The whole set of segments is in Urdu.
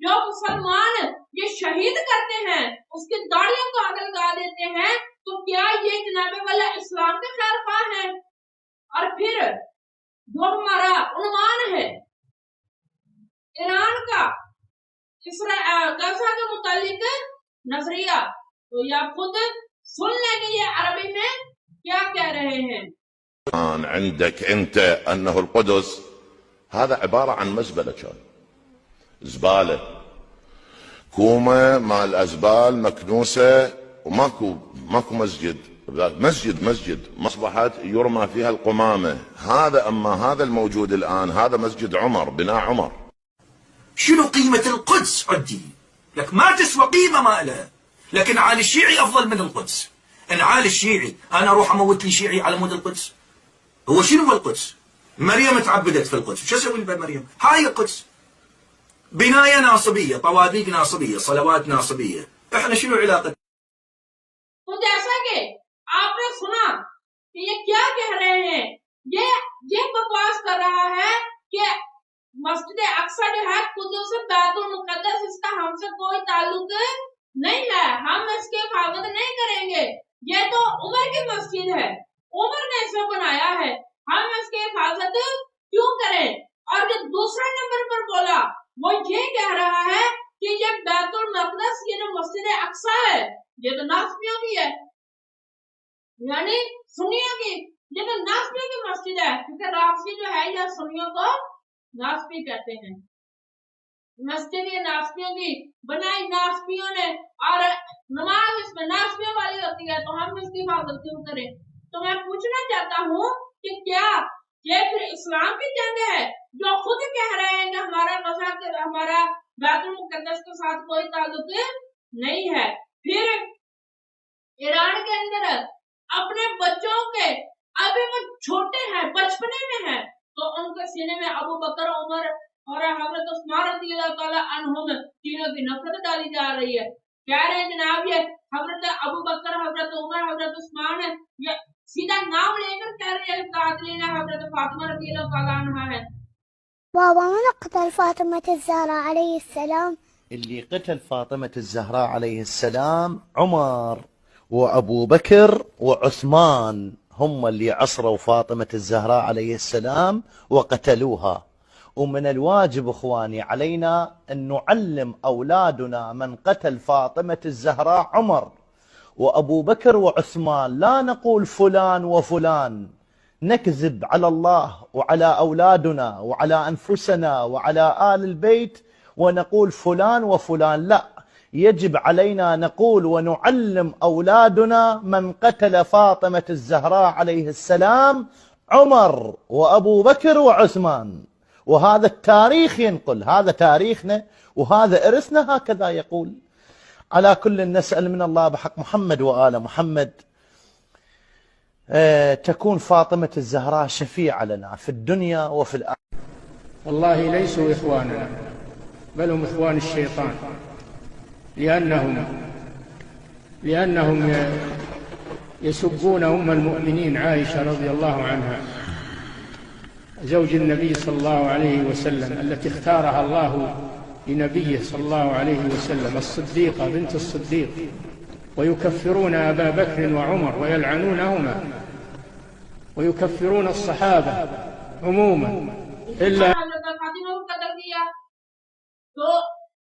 جو مسلمان یہ شہید کرتے ہیں اس کی داڑھیوں کو آگ لگا دیتے ہیں، تو کیا یہ جناب والا اسلام کے خیر خواہ ہیں؟ اور پھر جو ہمارا عنوان ہے ایران کا غزہ کے متعلق نظریہ، تو یہ آپ خود سن لیں گے یہ عربی میں کیا کہہ رہے ہیں. عندك انت انه القدس هذا عبارة عن مزبلة، كان زبالة، كومة مال ازبال مكنوسة، وماكو مسجد اصبحت يرمى فيها القمامة. هذا الموجود الان هذا مسجد عمر، بناء عمر. شنو قيمة القدس عندي؟ لك ما تسوى قيمة ما لها، لكن عالي الشيعي افضل من القدس. ان عالي الشيعي انا اروح اموت لي شيعي على مود القدس؟ هو شنو هو القدس؟ مريم تعبدت في القدس، شو اسوي بمريم؟ هاي القدس بناية ناصبية، طوابيق ناصبية، صلوات ناصبية، احنا شنو علاقة؟ تو جیسا کہ آپ نے سنا کہ یہ کیا کہہ رہے ہیں، یہ بکواس کر رہا ہے کہ مسجد اقصی جو ہے قدس بیت المقدس، اس کا ہم سے کوئی تعلق نہیں ہے، ہم اس کی حفاظت نہیں کریں گے، یہ تو عمر کی مسجد ہے، عمر نے اسے بنایا ہے، ہم اس کی حفاظت کیوں کریں؟ اور جو دوسرے نمبر پر بولا وہ یہ کہہ رہا ہے کہ یہ بیت المقدس، یہ جو مسجد اقصی ہے، یہ تو ناسبیوں کی ہے، یعنی سنیوں کی، یہ تو ناسبیوں کی مسجد ہے، کیونکہ رافضی جو ہے یہ سنیوں کو ناسبی کہتے ہیں. مسجد یہ ناسبیوں کی بنائی ناسبیوں نے، اور نماز اس میں ناسبیوں والی ہوتی ہے، تو ہم اس کی حفاظت کیوں کریں؟ تو میں پوچھنا چاہتا ہوں کہ کیا یہ پھر اسلام کی جنگ ہے جو خود کہہ رہے ہیں کہ ہمارا بیت المقدس کے ساتھ کوئی تعلق نہیں ہے؟ پھر ایران کے اندر اپنے بچوں کے، ابھی وہ چھوٹے ہیں، بچپنے میں ہیں، تو ان کے سینے میں ابو بکر، عمر اور حضرت عثمان رضی اللہ تعالی عنہم تینوں کی نفرت ڈالی جا رہی ہے. کہہ رہے ہیں جناب یہ حضرت ابو بکر، حضرت عمر، حضرت عثمان ہے، یہ سیدھا نام لے کر کہہ رہے ہیں قاتلین حضرت فاطمہ رضی اللہ تعالی عنہا ہے. بابا من قتل فاطمة الزهراء عليه السلام؟ اللي قتل فاطمة الزهراء عليه السلام عمر وأبو بكر وعثمان، هم اللي عصروا فاطمة الزهراء عليه السلام وقتلوها. ومن الواجب إخواني علينا أن نعلم أولادنا من قتل فاطمة الزهراء عمر وأبو بكر وعثمان، لا نقول فلان وفلان، نكذب على الله وعلى أولادنا وعلى أنفسنا وعلى آل البيت ونقول فلان وفلان، لا، يجب علينا نقول ونعلم أولادنا من قتل فاطمة الزهراء عليه السلام عمر وأبو بكر وعثمان. وهذا التاريخ ينقل، هذا تاريخنا وهذا إرثنا هكذا يقول. على كل نسأل من الله بحق محمد وآل محمد تكون فاطمة الزهراء شفيعة لنا في الدنيا وفي الآخرة. والله ليسوا إخواننا، بل هم إخوان الشيطان، لأنهم يسبون أم المؤمنين عائشة رضي الله عنها زوج النبي صلى الله عليه وسلم، التي اختارها الله لنبيه صلى الله عليه وسلم، الصديقة بنت الصديق، ويكفرون أبا بكر وعمر ويلعنونهما ويكفرون الصحابة عموما إلا. تو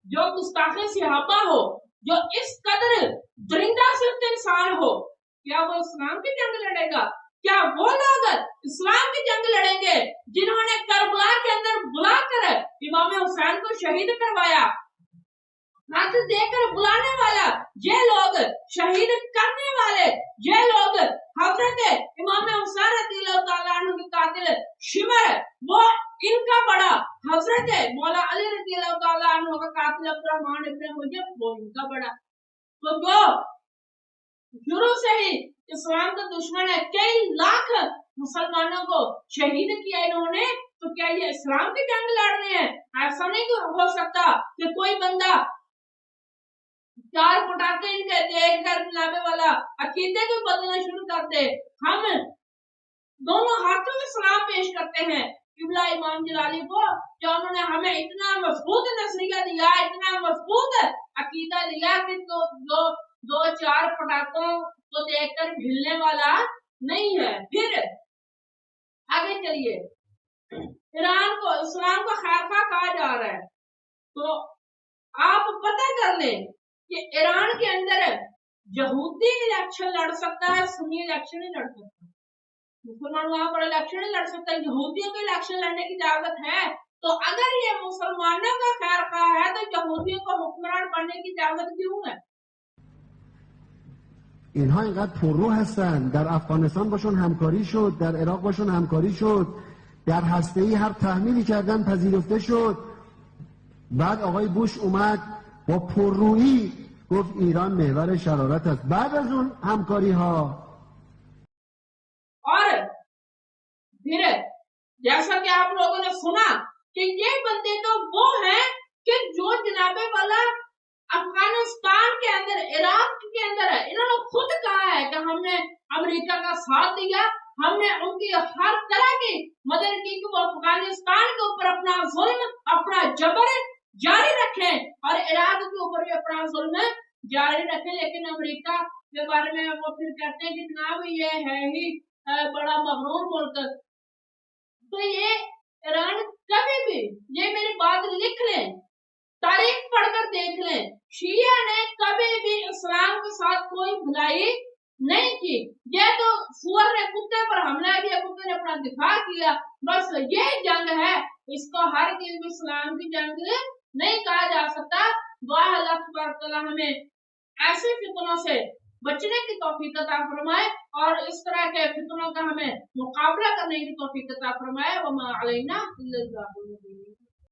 جو گستاخ صحابہ ہو، جو اس قدر درندہ صرف انسان ہو، کیا وہ اسلام کی جنگ لڑے گا؟ کیا وہ لوگ اسلام کی جنگ لڑیں گے جنہوں نے کربلا کے اندر بلا کر امام حسین کو شہید کروایا؟ ہاتھ دے کر بلانے والا یہ لوگ، شہید کرنے والے یہ لوگ، حضرت امام حسین رضی اللہ تعالیٰ عنہ کے قاتل شمر، وہ ان کا بڑا، حضرت مولا علی رضی اللہ تعالیٰ عنہ کا قاتل عبد الرحمن ابن ملجم، وہ ان کا بڑا. تو جو شروع سے ہی اسلام کا دشمن ہے، کئی لاکھ مسلمانوں کو شہید کیا انہوں نے، تو کیا یہ اسلام کی جنگ لڑ رہے ہیں؟ ایسا نہیں ہو سکتا کہ کوئی بندہ چار پٹاخے ان کے دیکھ کر جناب والا عقیدے کو بدلنا شروع کر دے. ہم دونوں ہاتھوں میں سلام پیش کرتے ہیں قبلہ امام جلالی کو کہ انہوں نے ہمیں اتنا مضبوط نظریہ دیا، اتنا مضبوط عقیدہ دیا کہ دو چار پٹاخوں کو دیکھ کر بھیلنے والا نہیں ہے۔ پھر آگے چلیے، ایران کو اسلام کا خیرخواہ کہا جا رہا ہے، تو آپ پتہ کر لیں کہ ایران کے اندر یہودی الیکشن لڑ سکتا ہے، سنی الیکشن نہیں لڑ سکتا، مسلمان وہاں پر الیکشن نہیں لڑ سکتا، یہودیوں کو الیکشن لڑنے کی اجازت ہے۔ تو اگر یہ مسلمانوں کا خیر خواہ ہے تو یہودیوں کو حکمران بننے کی اجازت کیوں ہے؟ اینها اینقدر پررو هستن، در افغانستان باشون همکاری شد، در عراق باشون همکاری شد، در هسته‌ای هر تحمیلی کردن پذیرفته شد. بعد آقای بوش اومد با پررویی گفت ایران محور شرارت است. بعد از اون همکاری ها اور پھر جیسا کہ آپ لوگوں نے سنا کہ یہ بندے تو وہ ہیں کہ جو جناب والا افغانستان کے اندر، عراق کے اندر ہے، انہوں نے خود کہا ہے کہ ہم نے امریکہ کا ساتھ دیا، ہم نے ان کی ہر طرح کی مدد کی کہ وہ افغانستان کے اوپر اپنا ظلم، اپنا جبر جاری رکھیں اور عراق کے اوپر بھی اپنا ظلم جاری رکھیں۔ لیکن امریکہ کے بارے میں وہ پھر کہتے ہیں کہ جناب یہ ہے ہی بڑا مغرور ملک۔ تو یہ ایران کبھی بھی، یہ میری بات لکھ لیں، تاریخ پڑھ کر دیکھ لیں، شیعہ نے کبھی بھی اسلام کے ساتھ کوئی بھلائی نہیں کی۔ یہ تو سور نے کتے پر حملہ کیا، کتے نے اپنا دفاع کیا، بس یہ جنگ ہے، اس کو ہر چیز میں اسلام کی جنگ نہیں کہا جا سکتا۔ دعا ہے اللہ تبارک تعالیٰ ہمیں ایسے فتنوں سے بچنے کی توفیق عطا فرمائے اور اس طرح کے فتنوں کا ہمیں مقابلہ کرنے کی توفیق عطا فرمائے۔ وما علینا الا البلاغ المبین۔